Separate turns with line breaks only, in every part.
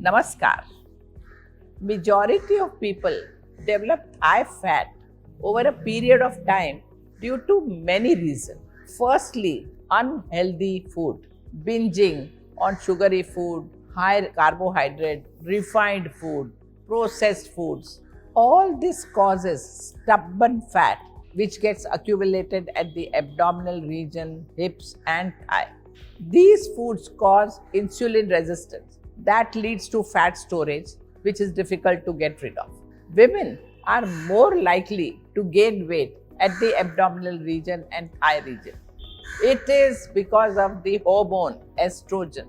Namaskar. Majority of people develop thigh fat over a period of time due to many reasons. Firstly, unhealthy food, binging on sugary food, high carbohydrate, refined food, processed foods. All this causes stubborn fat which gets accumulated at the abdominal region, hips, and thigh. These foods cause insulin resistance that leads to fat storage, which is difficult to get rid of. Women are more likely to gain weight at the abdominal region and thigh region. It is because of the hormone estrogen.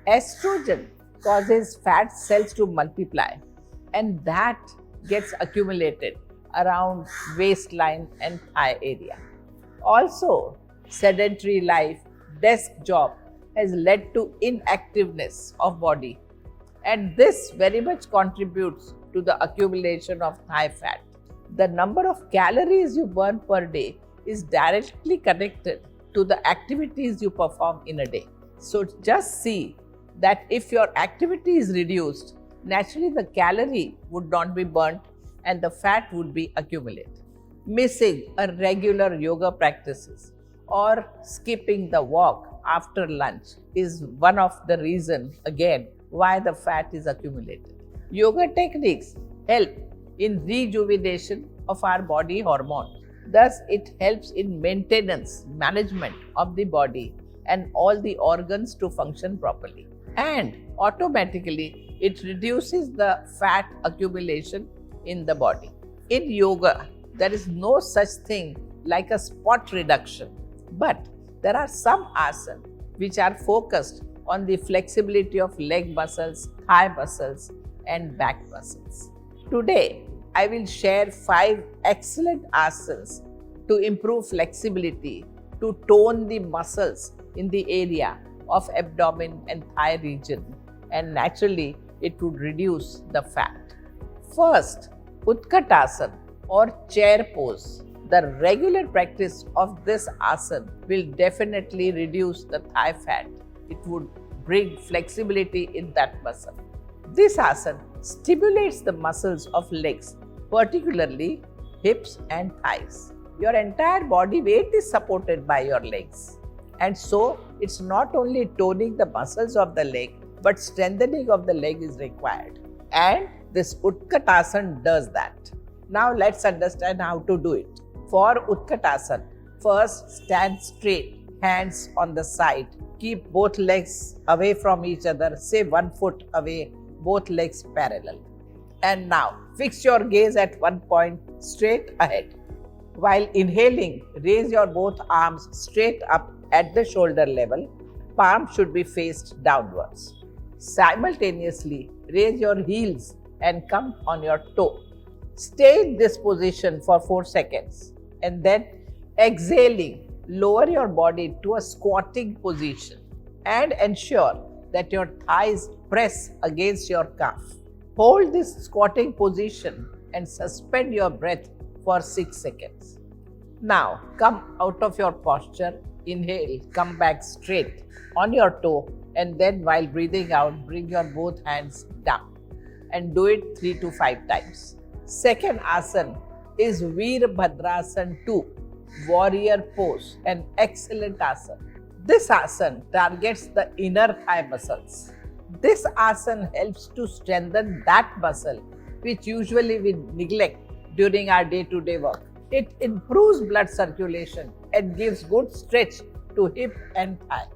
Estrogen causes fat cells to multiply, and that gets accumulated around waistline and thigh area. Also, sedentary life, desk job has led to inactiveness of body, and this very much contributes to the accumulation of thigh fat. The number of calories you burn per day is directly connected to the activities you perform in a day. So just see that if your activity is reduced, naturally the calorie would not be burnt and the fat would be accumulated. Missing a regular yoga practices or skipping the walk after lunch is one of the reasons again why the fat is accumulated. Yoga techniques help in rejuvenation of our body hormone. Thus, it helps in maintenance, management of the body and all the organs to function properly. And automatically, it reduces the fat accumulation in the body. In yoga, there is no such thing like a spot reduction, but there are some asanas which are focused on the flexibility of leg muscles, thigh muscles, and back muscles. Today, I will share 5 excellent asanas to improve flexibility, to tone the muscles in the area of abdomen and thigh region, and naturally it would reduce the fat. First, Utkatasana or chair pose. The regular practice of this asana will definitely reduce the thigh fat. It would bring flexibility in that muscle. This asana stimulates the muscles of legs, particularly hips and thighs. Your entire body weight is supported by your legs. And so, it's not only toning the muscles of the leg, but strengthening of the leg is required. And this Utkatasana does that. Now, let's understand how to do it. For Utkatasana, first stand straight, hands on the side. Keep both legs away from each other, say 1 foot away, both legs parallel. And now, fix your gaze at one point straight ahead. While inhaling, raise your both arms straight up at the shoulder level. Palms should be faced downwards. Simultaneously, raise your heels and come on your toe. Stay in this position for 4 seconds and then exhaling, lower your body to a squatting position and ensure that your thighs press against your calf. Hold this squatting position and suspend your breath for 6 seconds. Now come out of your posture, inhale, come back straight on your toe, and then while breathing out, bring your both hands down and do it 3 to 5 times. Second asana is Veerbhadrasana 2, warrior pose, an excellent asana. This asana targets the inner thigh muscles. This asana helps to strengthen that muscle which usually we neglect during our day-to-day work. It improves blood circulation and gives good stretch to hip and thigh.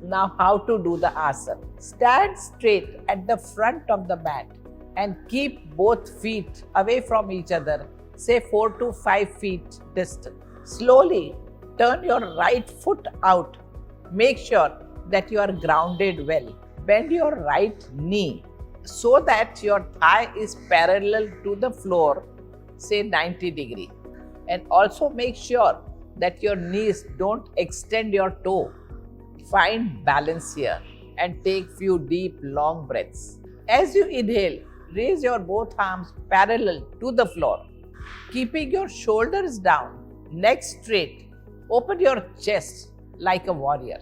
Now, how to do the asana? Stand straight at the front of the mat and keep both feet away from each other, say 4 to 5 feet distant. Slowly turn your right foot out. Make sure that you are grounded well. Bend your right knee so that your thigh is parallel to the floor, say 90 degree. And also make sure that your knees don't extend your toe. Find balance here and take few deep long breaths. As you inhale, raise your both arms parallel to the floor, keeping your shoulders down, neck straight. Open your chest like a warrior.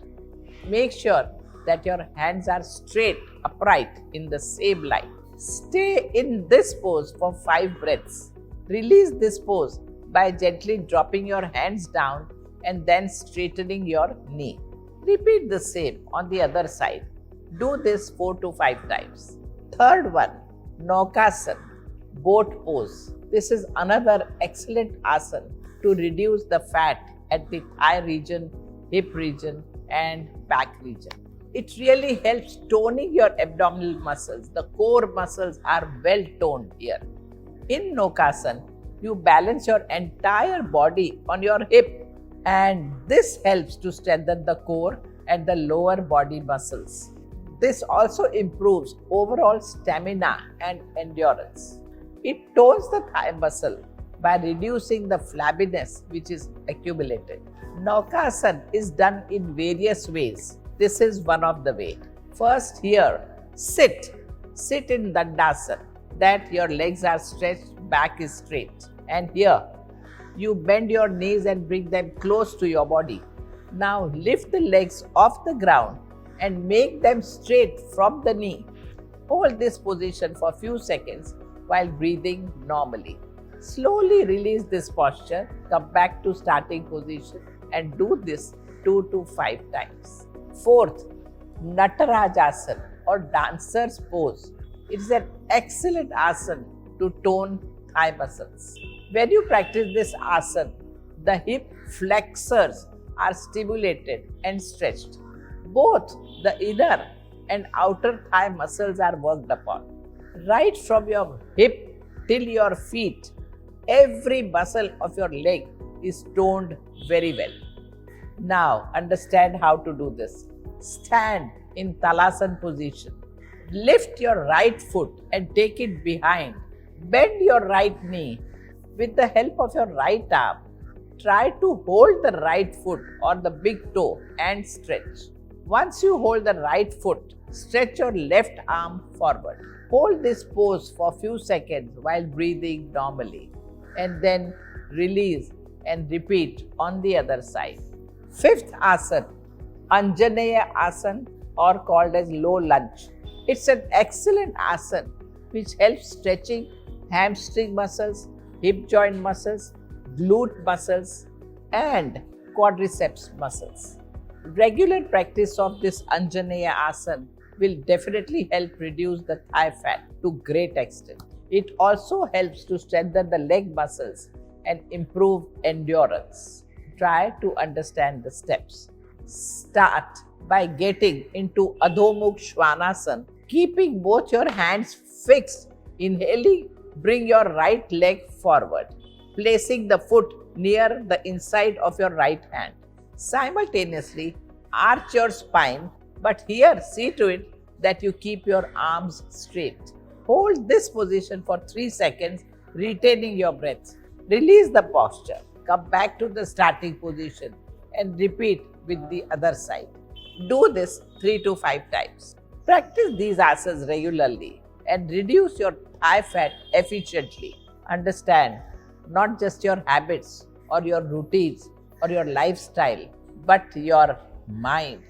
Make sure that your hands are straight, upright in the same line. Stay in this pose for 5 breaths. Release this pose by gently dropping your hands down and then straightening your knee. Repeat the same on the other side. Do this 4 to 5 times. Third one, Naukasana, boat pose. This is another excellent asana to reduce the fat at the thigh region, hip region, and back region. It really helps toning your abdominal muscles. The core muscles are well toned here. In Naukasana, you balance your entire body on your hip, and this helps to strengthen the core and the lower body muscles. This also improves overall stamina and endurance. It tones the thigh muscle by reducing the flabbiness which is accumulated. Naukasana is done in various ways. This is one of the way. First here, sit. Sit in Dandasana, that your legs are stretched, back is straight. And here, you bend your knees and bring them close to your body. Now lift the legs off the ground and make them straight from the knee. Hold this position for a few seconds while breathing normally. Slowly release this posture, come back to starting position and do this 2 to 5 times. Fourth, Natarajasana or dancer's pose. It is an excellent asana to tone thigh muscles. When you practice this asana, the hip flexors are stimulated and stretched. Both the inner and outer thigh muscles are worked upon. Right from your hip till your feet, every muscle of your leg is toned very well. Now understand how to do this. Stand in Talasana position. Lift your right foot and take it behind. Bend your right knee. With the help of your right arm, try to hold the right foot or the big toe and stretch. Once you hold the right foot, stretch your left arm forward. Hold this pose for a few seconds while breathing normally, and then release and repeat on the other side. Fifth asana, Anjaneya asana, or called as low lunge. It's an excellent asana which helps stretching hamstring muscles, hip joint muscles, glute muscles, and quadriceps muscles. Regular practice of this Anjaneya asana will definitely help reduce the thigh fat to great extent. It also helps to strengthen the leg muscles and improve endurance. Try to understand the steps. Start by getting into Adho Mukha Svanasana, keeping both your hands fixed. Inhaling, bring your right leg forward, placing the foot near the inside of your right hand. Simultaneously, arch your spine, but here see to it that you keep your arms straight. Hold this position for 3 seconds, retaining your breath. Release the posture. Come back to the starting position and repeat with the other side. Do this 3 to 5 times. Practice these asanas regularly and reduce your thigh fat efficiently. Understand, not just your habits or your routines or your lifestyle, but your mind.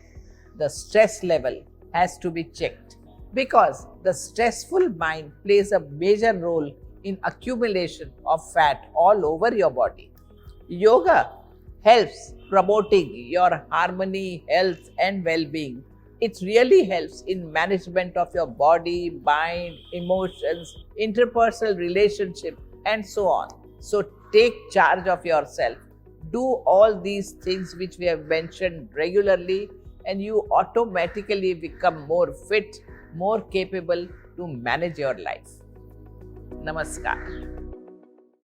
The stress level has to be checked because the stressful mind plays a major role in accumulation of fat all over your body. Yoga helps promoting your harmony, health, and well-being. It really helps in management of your body, mind, emotions, interpersonal relationship, and so on. So take charge of yourself. Do all these things which we have mentioned regularly, and you automatically become more fit, more capable to manage your life. Namaskar.